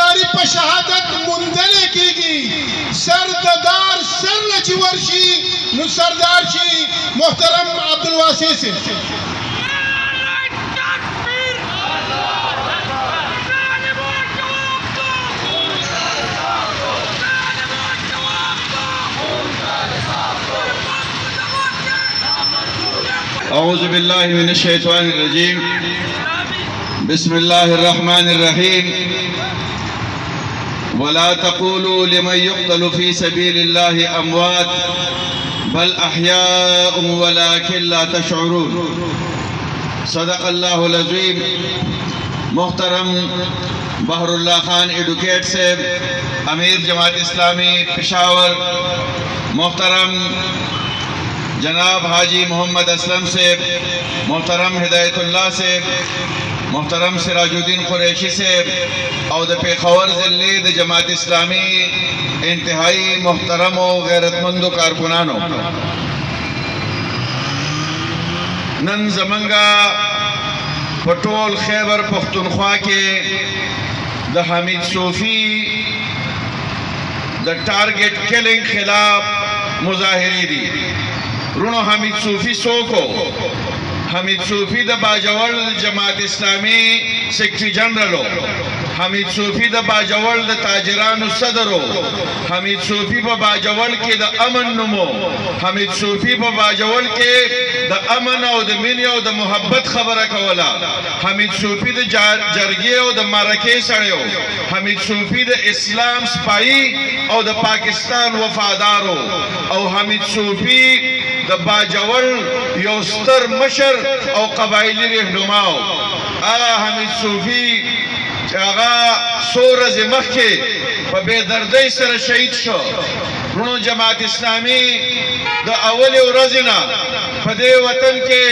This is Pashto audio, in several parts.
سرداری په شهادت موندلې کېږي سردار سر نه چې ورشي نو سردار شي محترم عبدالواسع صاحب أعوذ بالله من الشيطان الرجيم بسم الله الرحمن الرحيم ولا تقولوا لمن يقتل في سبيل الله أموات بل أحياء ولكن لا تشعرون صدق الله العظيم محترم بحر الله خان ایڈوکیٹ صاحب امیر جماعت اسلامی پشاور محترم جناب حاجی محمد اسلم صاحب محترم ہدایت اللہ صاحب محترم سراج الدین قریشی صاحب اور پیخور ضلع د جماعت اسلامی انتہائی محترم و غیرت مند کارکنانو نن زمنگا پٹول خیبر پختونخوا کے د حمید صوفی د ٹارگٹ کلنگ خلاف مظاہری دی رونو حمید صوفی سوکو حمید صوفی دا باجوڑ جماعت اسلامی سیکٹری جنرلو حمید صوفی دا باجوڑ دا تاجران صدرو حمید صوفی با باجوڑ کے دا امن نمو حمید صوفی با باجوڑ کے دا امن او دا منی او دا محبت خبر کولا حمید صوفی دا جرگی او دا مارکے سڑیو حمید صوفی دا اسلام سپائی او دا پاکستان وفادارو او حمید صوفی دا باجوڑ یوستر مشر او قبائلی رہنماو آغا حمید صوفی آغا سورز مخی پا بے دردی سر شہید شو رونو جماعت اسلامی دا اولی و رزنا پا دے وطن کے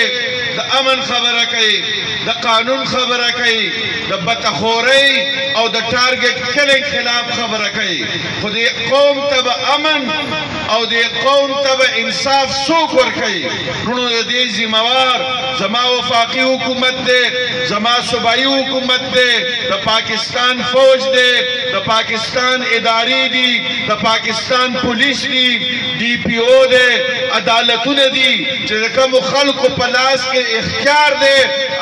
دا امن خبر کئی دا قانون خبر کئی دا بتخوری او دا ٹارگٹ کلنگ خلاف خبر کئی خود قوم تب امن او دے قوم تب انصاف سوک ورکی رونو دے زموار زما وفاقی حکومت دے زما صوبائی حکومت دے دا پاکستان فوج دے دا پاکستان اداری دی دا پاکستان پولیس دی ڈی پی او دے عدالتون دی چیزکم خلق و پلاس کے اختیار دے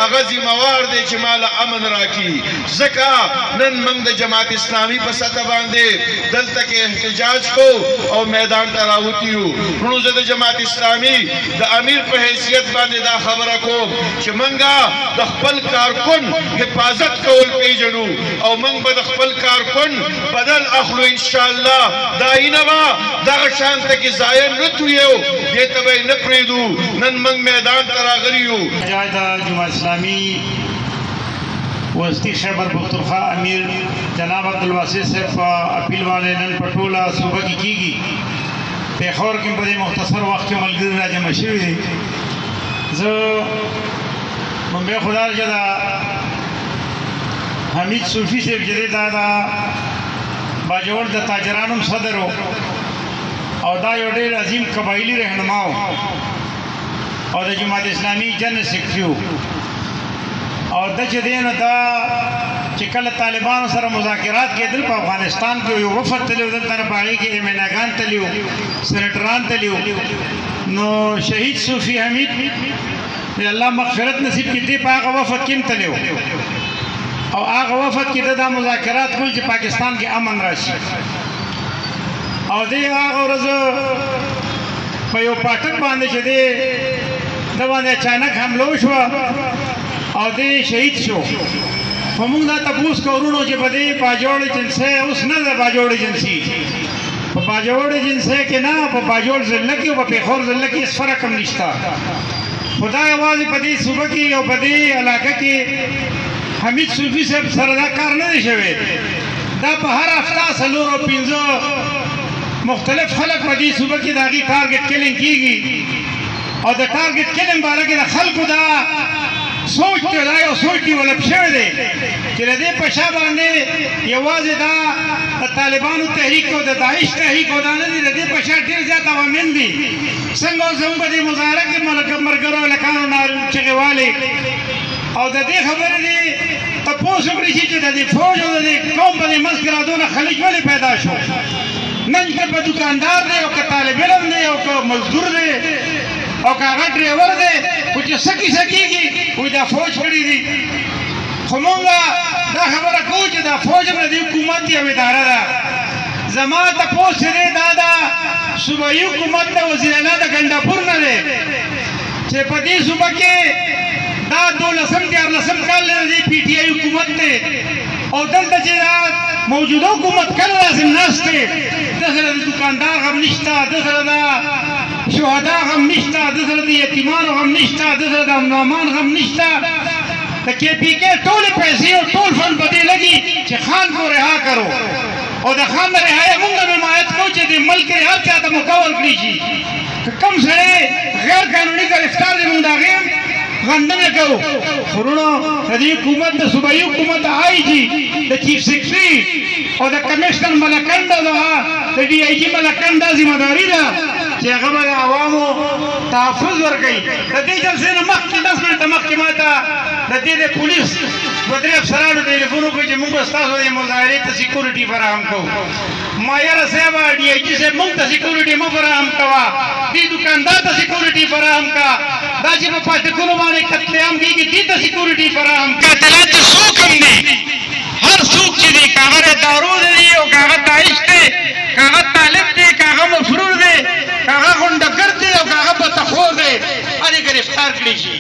اغزی موار دے چمالا امن راکی زکا نن منگ دا جماعت اسلامی پساتا باندے دل تک احتجاج کو او میدان تراوتیو رونو زد جماعت اسلامی دا امیر پہ حیثیت باندے دا خبر کو چھ منگا دا خپل کارکن حفاظت کول پیجنو او منگ با دا خپل کارکن بدل اخلو انشاءاللہ دا اینبا دا غشان تک زائر نتویو دیتا بے نپریدو نن منگ میدان تراغریو جائدہ جماعت اسلامی وسطی خیبر پختونخوا امیر جناب عبدالواسع صاحب اپیل والے نن پٹولا صوبہ کی گی پیخور کی بڑے مختصر وقت کے ملگر راجہ مشروع دی زو منبع خدا جدا حمید صوفی سے جدے دادا باجوڑ دا تاجرانم صدرو او دا یو ډیر عظیم قبائلی رہنماو او دا جماعت اسلامی جن سیکٹریو اور دا چدین دا چکل طالبان سر مذاکرات کے دل پا افغانستان کے وفد تلیو دل تر باغی کے ایمیناگان تلیو سینٹران تلیو نو شہید صوفی حمید اللہ مغفرت نصیب کی دی پا آغا وفد کم تلیو اور آغا وفد کی دا مذاکرات کل جی پاکستان کے امن راشی اور دے آغا رضو پیو پاٹک باندے چھ دے دا باندے اچانک حملو شوا اور دے شہید شو فمونگ دا تپوس کورونو چھ بدے باجوڑ جنسے اس نہ دا باجوڑ جنسی باجوڑ جنسے کے نا باجوڑ ذلکی و پیخور ذلکی اس فرق ہم نشتا خدا آوازی پدی صوبہ کی اور پدی علاقہ کی حمید صوفی سے سردہ کار نہ دے شوے دا پا ہر ہفتہ سلور و پینزو مختلف خلق پدی صوبہ کی داغی ٹارگٹ کلنگ کی گی اور دا ٹارگٹ کلنگ بارا کی دا خلق دا سوچتے دائی اور سوچتی ولب شوئے دے کہ ردے پشا باندے یہ واضح دا طالبانو تحریک کو دا داعش تحریک کو دا ندی ردے پشا دیر جاتا ومن دی سنگو زنبا دے مظاہرہ کے مرگرو لکانو نارو چگے والے او د دې خبرې دي تپوس وکړي چې د دې فوج او د دې قوم په منځ کې رادونه خلیج ولې پیدا شو نن که په دکاندار دی او که طالب علم دی او که مزدور دی او که هغه ډریور دی خو چې سکیږي وایي دا فوج کړي دي خو مونږ دا خبره کوو چې دا فوج هم د دې حکومت یو اداره ده زما تپوس دی دا د صوبایي حکومت د وزیر اعلی د ګنډاپور نه دی چې په دې صوبه کې دا 12 کال دی پی ټی آی حکومت دی او دلته چې دا موجوده حکومت کله لازم ناست دی دسره د دکاندار غم نشته دسره د شهدا غم نشته دسره د یتیمانو غم نشته دسره د امنامان غم نشته د کې پی کې ټول پیسې او ټول فن په دې لګي چې خان کو رها کرو او د خان د رهایی موږ حمایت کوو چې د ملک هر چا ته مکول کړي شي کم سره غیر قانوني گرفتار دي موږ دا غیم غندنه کوو خورونو د دې حکومت د صوبایي حکومت آی جی د چیف سیکرټري او د کمشنر ملکنډ او د ډي آی جی ملکنډ ذمہ داری ده چې هغه به عوامو تحفظ ورکړي د دې جلسې نه مخکې 10 منټه مخکې ماته د دې د پولیس بدري افسرانو ټلیفون وکړ چې موږ ستاسو د مظاهرې ته سکیورټي فراهم کوو ما یاره صاحب ډي آی جي صاحب موږ ته سکیورټي مه فراهم کوه دې دکاندار ته سکیورټي فراهم کا دا چې په پاټکونو باندې قتل عام کېږي دې ته سکیورټي فراهم کا قاتلان چې څوک هم دي هر څوک چې دي که هغه دارو دی او که هغه داعش دی که هغه طالب دی که هغه مسرور دی که هغه غونډګر دی او که هغه بتخور دی هغې ګرفتار کړي شي